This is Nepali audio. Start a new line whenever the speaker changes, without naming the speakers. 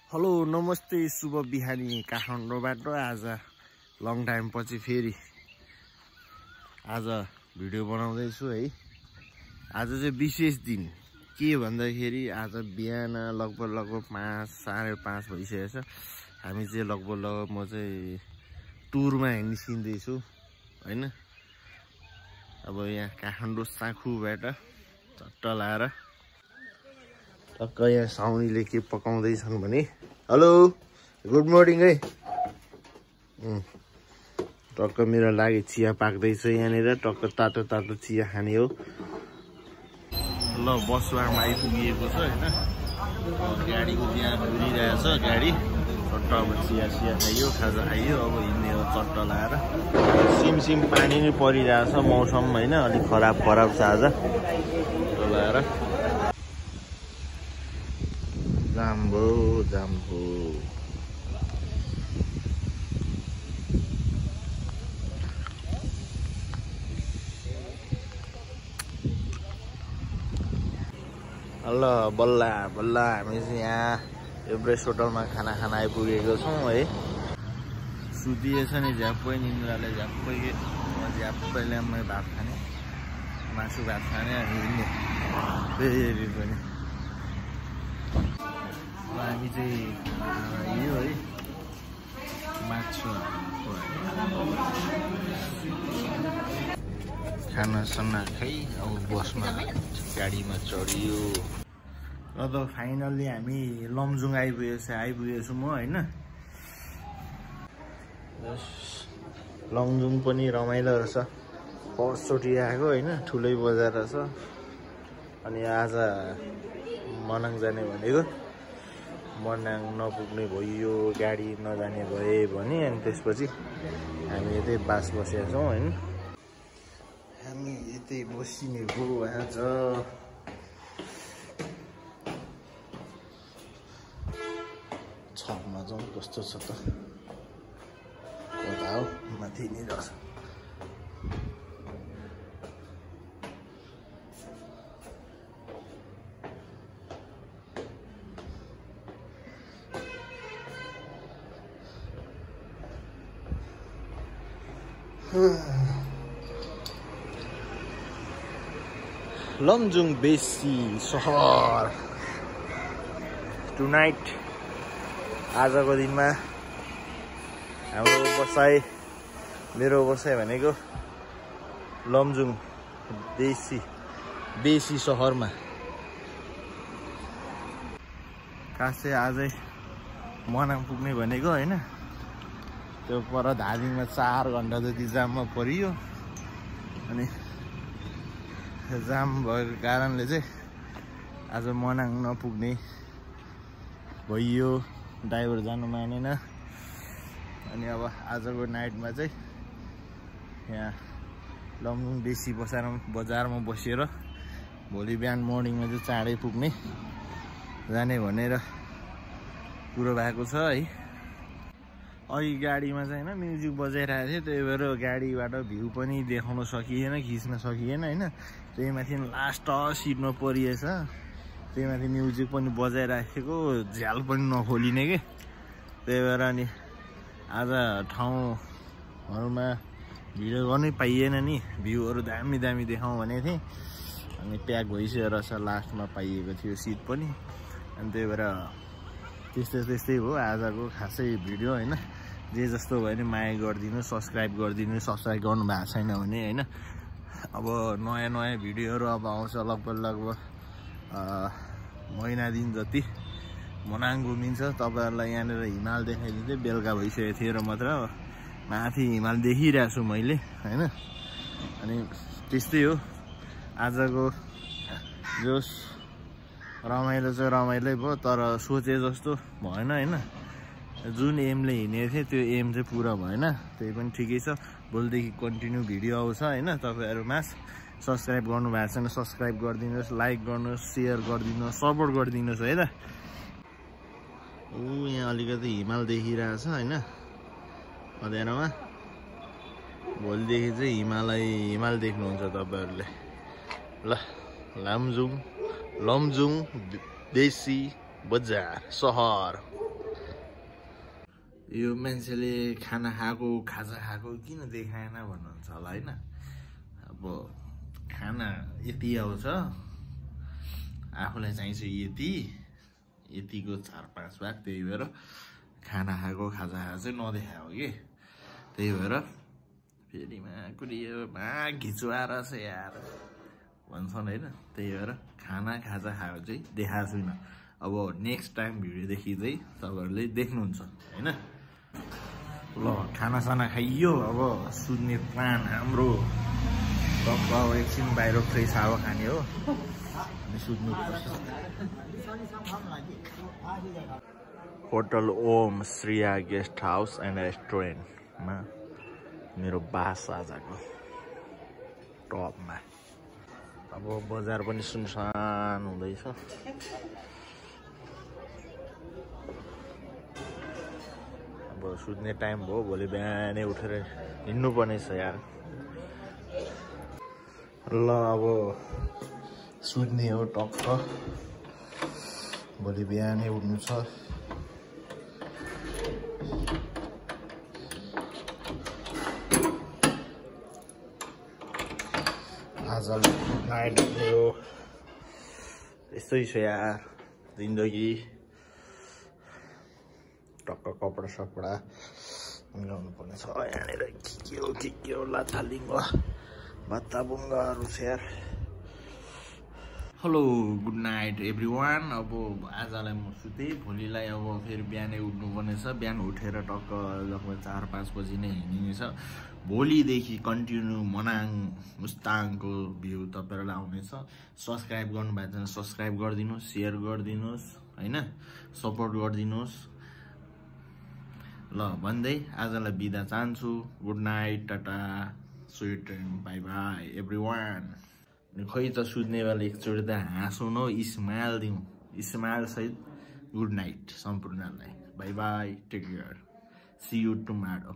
हेलो नमस्ते शुभ बिहानी काठमाडौँबाट आज लङ टाइम पछि फेरि आज भिडियो बनाउँदैछु है। आज चाहिँ विशेष दिन के भन्दाखेरि आज बिहान लगभग 5 साढे 5 भइसकेको छ। हामी चाहिँ लगभग म चाहिँ टुरमा निस्किँदैछु हैन। अब यहाँ काठमाडौँ साँखुबाट चट्ट लाएर टक्क यहाँ साउनीले के पकाउँदैछन् भने हेलो गुड मर्निङ है। टक्क मेरो लागि चिया पाक्दैछ यहाँनिर। टक्क तातो तातो चिया खाने हो। ल बसमा आइपुगिएको छ हैन। गाडीको त्यहाँ घुरिरहेछ गाडी। चट्ट अब चिया खाइयो खाजा खाइयो। अब हिँड्ने हो चट्ट लाएर। सिमसिम पानी नै परिरहेछ मौसम हैन। अलिक खराब छ आज लाएर। जाम्बो ल बल्ल हामी चाहिँ यहाँ एभरेस्ट होटलमा खाना खान आइपुगेको छौँ है। सुतिएछ नि झ्याप्पै निन्द्राले झ्याप्पैले मै भात खाने मासु भात खाने अनि हिँड्ने फेरि पनि। हामी चाहिँ यो है माछा खानासाना खाइ अब बसमा गाडीमा चढियो। र त फाइनल्ली हामी लमजुङ आइपुगेछु म हैन। लमजुङ पनि रमाइलो रहेछ। फर्स्टचोटि आएको हैन। ठुलै बजार रहेछ। अनि आज मनाङ जाने भनेको मनाङ नपुग्ने भयो गाडी नजाने भए भने अनि त्यसपछि हामी यतै बास बसेका छौँ हैन। हामी यतै बसिने हो आज। छतमा जाउँ कस्तो छ त। कता हो माथि नै रहेछ। लमजुङ बेसी सहर टुनाइट। आजको दिनमा मेरो बसाइ भनेको लमजुङ बेसी सहरमा। खास चाहिँ आजै मनाङ पुग्ने भनेको हैन। त्यो पर धादिङमा 4 घण्टा जति जाममा परियो। अनि जाम भएको कारणले चाहिँ आज मनाङ नपुग्ने भइयो। ड्राइभर जानु मानेन। अनि अब आजको नाइटमा चाहिँ यहाँ लमजुङ बेसी बजारमा बसेर भोलि बिहान मर्निङमा चाहिँ चाँडै पुग्ने जाने भनेर कुरो भएको छ है। अघि गाडीमा चाहिँ हैन म्युजिक बजाइरहेको थियो। त्यही भएर गाडीबाट भ्यू पनि देखाउन सकिएन खिच्न सकिएन हैन। त्यही माथि लास्ट सिटमा परिएछ। त्यही माथि म्युजिक पनि बजाइराखेको झ्याल पनि नखोलिने के। त्यही भएर अनि आज ठाउँहरूमा भिडियो गर्नै पाइएन नि। भ्यूहरू दामी देखाउँ भनेको थिएँ। अनि प्याक भइसकेको रहेछ। लास्टमा पाइएको थियो सिट पनि। अनि त्यही भएर त्यस्तै हो आजको खासै भिडियो हैन। जे जस्तो भयो नि माया गरिदिनु सब्सक्राइब गरिदिनु। सब्सक्राइब गर्नु भएको छैन भने हैन। अब नयाँ भिडियोहरू अब आउँछ लगभग महिना दिन जति। मनाङ घुमिन्छ तपाईहरुलाई यहाँनिर हिमाल देखाइदिन्थे। बेलुका भइसकेको थियो र मात्र माथि हिमाल देखिरहेको छु मैले हैन। अनि त्यस्तै हो आजको जोस। रमाइलो चाहिँ रमाइलै भयो तर सोचे जस्तो भएन हैन। जुन एमले हिँडेको थिएँ त्यो एम चाहिँ पुरा भएन। त्यही पनि ठिकै छ। भोलिदेखि कन्टिन्यू भिडियो आउँछ हैन। तपाईहरुमा सब्सक्राइब गर्नु भएको छैन सब्सक्राइब गरिदिनुहोस्। लाइक गर्नुहोस् शेयर गरिदिनुहोस् सपोर्ट गरिदिनुहोस् है त। यहाँ अलिकति हिमाल देखिरहेछ हैन अँध्यारोमा। भोलिदेखि चाहिँ हिमाल देख्नुहुन्छ तपाईहरुले। ल लमजुङ बेसी बजार सहर। यो मान्छेले खाना खाएको खाजा खाएको किन देखाएन भन्नुहुन्छ होला होइन। अब खाना यति आउँछ, आफूलाई चाहिन्छ यतिको 4-5 भाग, त्यही भएर खाना खाएको खाजा खाएको चाहिँ नदेखायो कि। त्यही भएर फेरिमा कुरियोमा घिचुआएर चाहिँ यार भन्छन् होइन। त्यही भएर खाना खाजा खाएको चाहिँ देखाएको छुइनँ। अब नेक्स्ट टाइम भिडियोदेखि चाहिँ तपाईँहरूले देख्नुहुन्छ होइन। ल खानासाना खाइयो, अब सुत्ने प्लान हाम्रो। अब एकछिन बाहिर फ्रेस हावा खाने हो अनि सुत्नु पर्छ। Hotel Om Shriya guest house and रेस्टुरेन्टमा मेरो बास आजको टपमा। अब बजार पनि सुनसान हुँदैछ। अब सुत्ने टाइम भयो, भोलि बिहानै उठेर हिँड्नु पर्ने छ यार। ल अब सुत्ने हो टक्क, भोलि बिहानै उठ्नु छ। आज नाइट हो, यस्तै छ यार जिन्दगी। टक्क कपडा सपडा मिलाउनु पर्ने छ यहाँनिर। के हो लाथालिङ्ग भत्ताबुङ्गाहरू छ यार। Hello good night everyone. अब आजलाई म सुतेँ, भोलिलाई अब फेरि बिहानै उठ्नुपर्ने छ। बिहान उठेर टक्क लगभग 4-5 बजी नै हिँडिनेछ। भोलिदेखि कन्टिन्यू मनाङ मुस्ताङको भ्यू तपाईँहरूलाई आउनेछ। सब्सक्राइब गर्नुभएको छैन सब्सक्राइब गरिदिनुहोस्, सेयर गरिदिनुहोस् होइन, सपोर्ट गरिदिनुहोस्। ल भन्दै आजलाई बिदा चाहन्छु। Good night, Tata, sweet dream, by by everyone. खै त सुत्ने बेला एकचोटि त हाँसौँ न, स्माइल दिउँ, स्माइल सहित गुड नाइट सम्पूर्णलाई। Bye bye, take care, see you tomorrow.